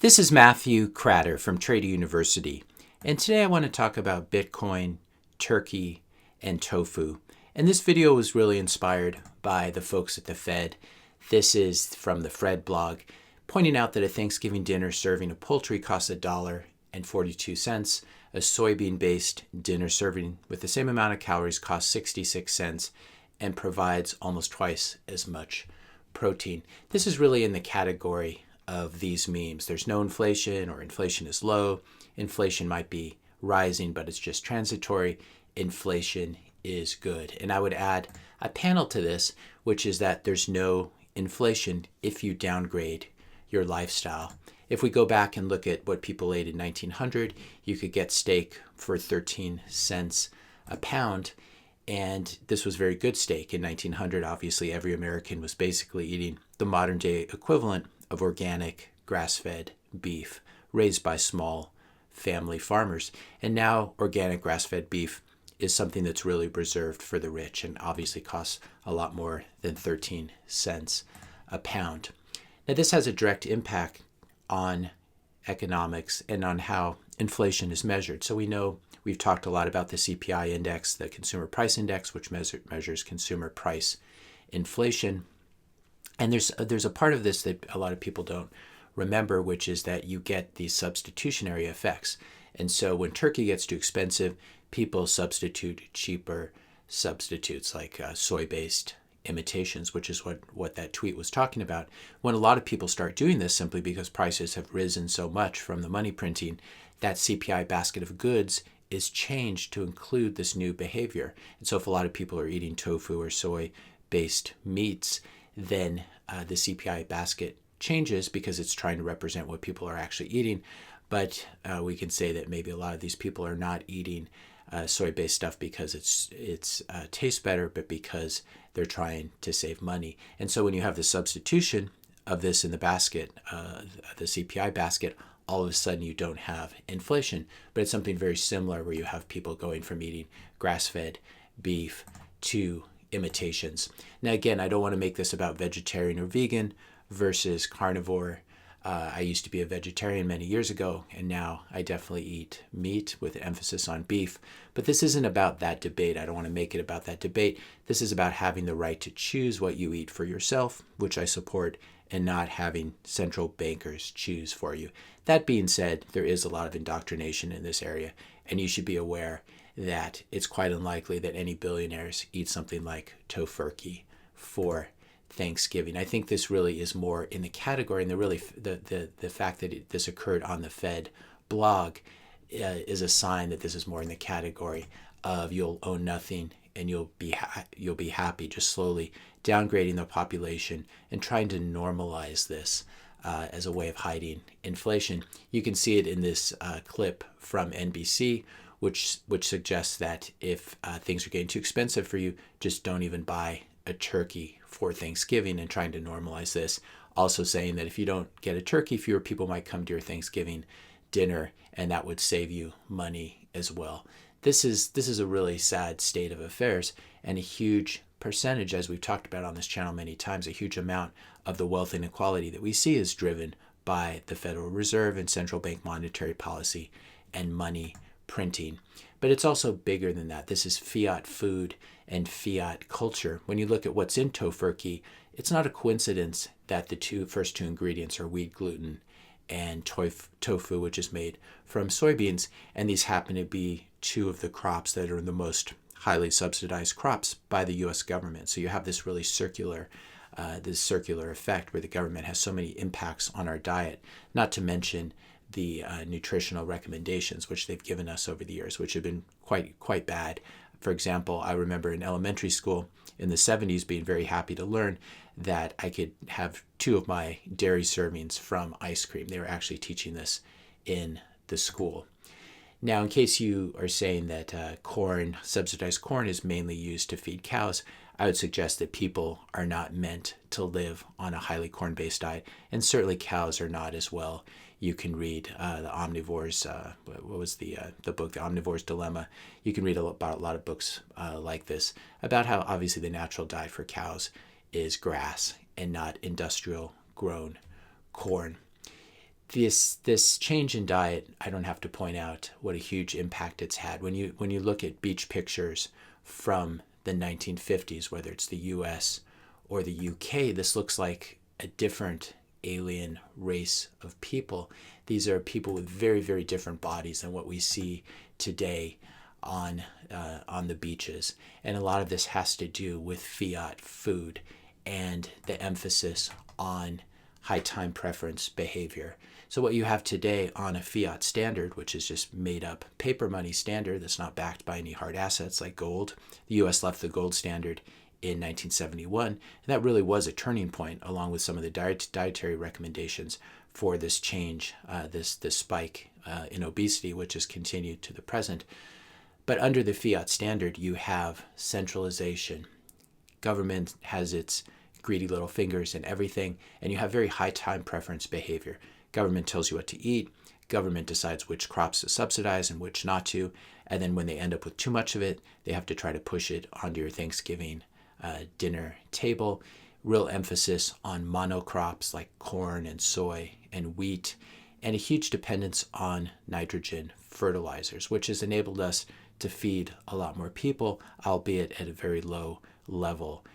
This is Matthew Cratter from Trader University, and today I want to talk about Bitcoin, turkey, and tofu. And this video was really inspired by the folks at the Fed. This is from the Fred blog, pointing out that a Thanksgiving dinner serving of poultry costs $1.42. A soybean-based dinner serving with the same amount of calories costs 66 cents and provides almost twice as much protein. This is really in the category of these memes. There's no inflation, or inflation is low. Inflation might be rising, but it's just transitory. Inflation is good. And I would add a panel to this, which is that there's no inflation if you downgrade your lifestyle. If we go back and look at what people ate in 1900, you could get steak for 13 cents a pound. And this was very good steak. In 1900, obviously, every American was basically eating the modern day equivalent of organic grass-fed beef raised by small family farmers. And now organic grass-fed beef is something that's really reserved for the rich and obviously costs a lot more than 13 cents a pound. Now, this has a direct impact on economics and on how inflation is measured. So we know we've talked a lot about the CPI index, the consumer price index, which measures consumer price inflation. And there's a part of this that a lot of people don't remember, which is that you get these substitutionary effects. And so when turkey gets too expensive, people substitute cheaper substitutes like soy-based imitations, which is what that tweet was talking about. When a lot of people start doing this simply because prices have risen so much from the money printing, that CPI basket of goods is changed to include this new behavior. And so if a lot of people are eating tofu or soy-based meats, then the CPI basket changes because it's trying to represent what people are actually eating. But we can say that maybe a lot of these people are not eating soy-based stuff because it tastes better, but because they're trying to save money. And so when you have the substitution of this in the basket, the CPI basket, all of a sudden you don't have inflation. But it's something very similar where you have people going from eating grass-fed beef to imitations. Now, again, I don't want to make this about vegetarian or vegan versus carnivore. I used to be a vegetarian many years ago, and now I definitely eat meat with an emphasis on beef. But this isn't about that debate. I don't want to make it about that debate. This is about having the right to choose what you eat for yourself, which I support, and not having central bankers choose for you. That being said, there is a lot of indoctrination in this area, and you should be aware that it's quite unlikely that any billionaires eat something like Tofurky for Thanksgiving. I think this really is more in the category, and the fact that this occurred on the Fed blog is a sign that this is more in the category of you'll own nothing and you'll be happy, just slowly downgrading the population and trying to normalize this as a way of hiding inflation. You can see it in this clip from NBC, which suggests that if things are getting too expensive for you, just don't even buy a turkey for Thanksgiving, and trying to normalize this. Also saying that if you don't get a turkey, fewer people might come to your Thanksgiving dinner, and that would save you money as well. This is a really sad state of affairs, and a huge percentage, as we've talked about on this channel many times, a huge amount of the wealth inequality that we see is driven by the Federal Reserve and central bank monetary policy and money printing. But it's also bigger than that. This is fiat food and fiat culture. When you look at what's in Tofurky, it's not a coincidence that the first two ingredients are wheat gluten and tofu, which is made from soybeans. And these happen to be two of the crops that are the most highly subsidized crops by the U.S. government. So you have this really circular effect where the government has so many impacts on our diet, not to mention the nutritional recommendations which they've given us over the years, which have been quite bad. For example, I remember in elementary school in the 70s being very happy to learn that I could have 2 of my dairy servings from ice cream. They were actually teaching this in the school. Now, in case you are saying that subsidized corn is mainly used to feed cows, I would suggest that people are not meant to live on a highly corn-based diet, and certainly cows are not as well. You can read the Omnivore's, what was the book, The Omnivore's Dilemma. You can read about a lot of books like this, about how obviously the natural diet for cows is grass and not industrial grown corn. This change in diet, I don't have to point out what a huge impact it's had. When you look at beach pictures from the 1950s, whether it's the US or the UK, this looks like a different alien race of people. These are people with very, very different bodies than what we see today on the beaches. And a lot of this has to do with Fiat food and the emphasis on high time preference behavior. So what you have today on a Fiat standard, which is just made up paper money standard that's not backed by any hard assets like gold. The US left the gold standard in 1971, and that really was a turning point, along with some of the dietary recommendations for this change, this spike in obesity, which has continued to the present. But under the Fiat standard, you have centralization. Government has its greedy little fingers in everything, and you have very high time preference behavior. Government tells you what to eat. Government decides which crops to subsidize and which not to. And then when they end up with too much of it, they have to try to push it onto your Thanksgiving dinner table. Real emphasis on monocrops like corn and soy and wheat, and a huge dependence on nitrogen fertilizers, which has enabled us to feed a lot more people, albeit at a very low level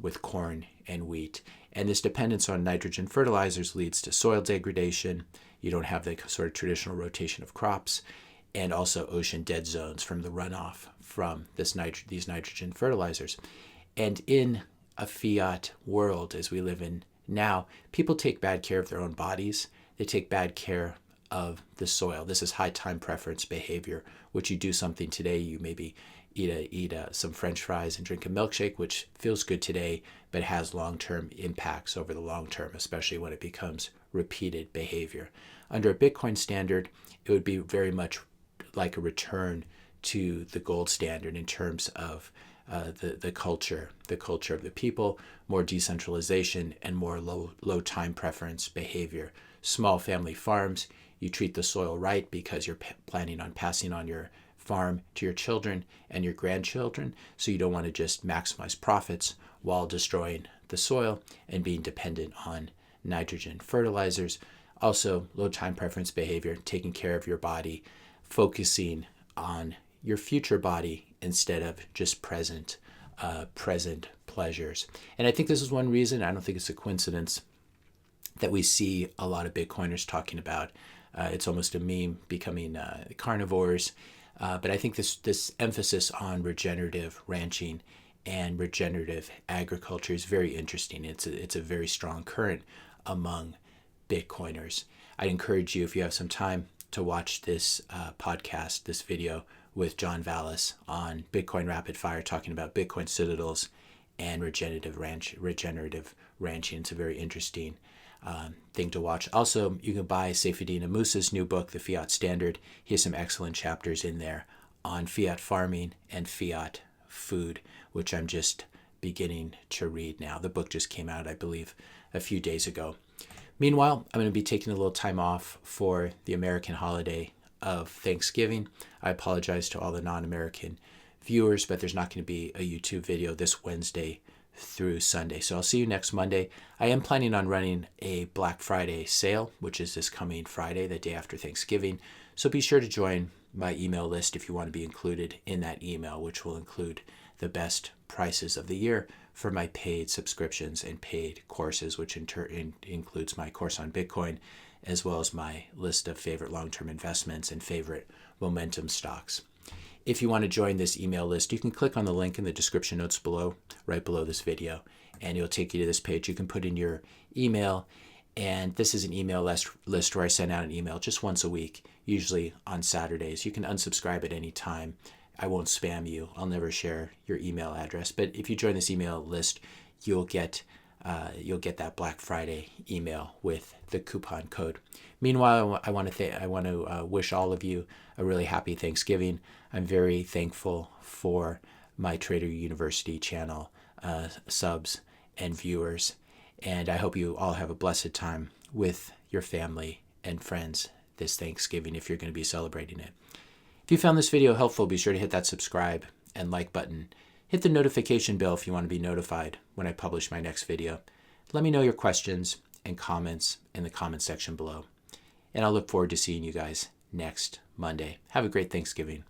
with corn and wheat. And this dependence on nitrogen fertilizers leads to soil degradation. You don't have the sort of traditional rotation of crops, and also ocean dead zones from the runoff from these nitrogen fertilizers. And in a Fiat world, as we live in now, people take bad care of their own bodies. They take bad care of the soil. This is high time preference behavior, which you do something today, you maybe eat some French fries and drink a milkshake, which feels good today, but has long-term impacts over the long term, especially when it becomes repeated behavior. Under a Bitcoin standard, it would be very much like a return to the gold standard in terms of the culture of the people, more decentralization, and more low time preference behavior. Small family farms, you treat the soil right because you're planning on passing on your farm to your children and your grandchildren, so you don't want to just maximize profits while destroying the soil and being dependent on nitrogen fertilizers. Also, low time preference behavior, taking care of your body, focusing on your future body instead of just present pleasures. And I think this is one reason, I don't think it's a coincidence, that we see a lot of Bitcoiners talking about it's almost a meme, becoming carnivores. But I think this emphasis on regenerative ranching and regenerative agriculture is very interesting. It's a very strong current among Bitcoiners. I'd encourage you, if you have some time, to watch this podcast, this video with John Vallis on Bitcoin Rapid Fire, talking about Bitcoin citadels and regenerative ranching. It's a very interesting thing to watch. Also, you can buy Seyfeddin Amousa's new book, The Fiat Standard. He has some excellent chapters in there on fiat farming and fiat food, which I'm just beginning to read now. The book just came out, I believe, a few days ago. Meanwhile, I'm going to be taking a little time off for the American holiday of Thanksgiving. I apologize to all the non-American viewers, but there's not going to be a YouTube video this Wednesday through Sunday. So I'll see you next Monday. I am planning on running a Black Friday sale, which is this coming Friday, the day after Thanksgiving. So be sure to join my email list if you want to be included in that email, which will include the best prices of the year for my paid subscriptions and paid courses, which in turn includes my course on Bitcoin, as well as my list of favorite long-term investments and favorite momentum stocks. If you want to join this email list, you can click on the link in the description notes below, right below this video, and it'll take you to this page. You can put in your email, and this is an email list where I send out an email just once a week, usually on Saturdays. You can unsubscribe at any time. I won't spam you. I'll never share your email address. But if you join this email list, you'll get that Black Friday email with the coupon code. Meanwhile, I want to wish all of you a really happy Thanksgiving. I'm very thankful for my Trader University channel subs and viewers, and I hope you all have a blessed time with your family and friends this Thanksgiving if you're going to be celebrating it. If you found this video helpful, be sure to hit that subscribe and like button. Hit the notification bell if you want to be notified when I publish my next video. Let me know your questions and comments in the comment section below. And I'll look forward to seeing you guys next Monday. Have a great Thanksgiving.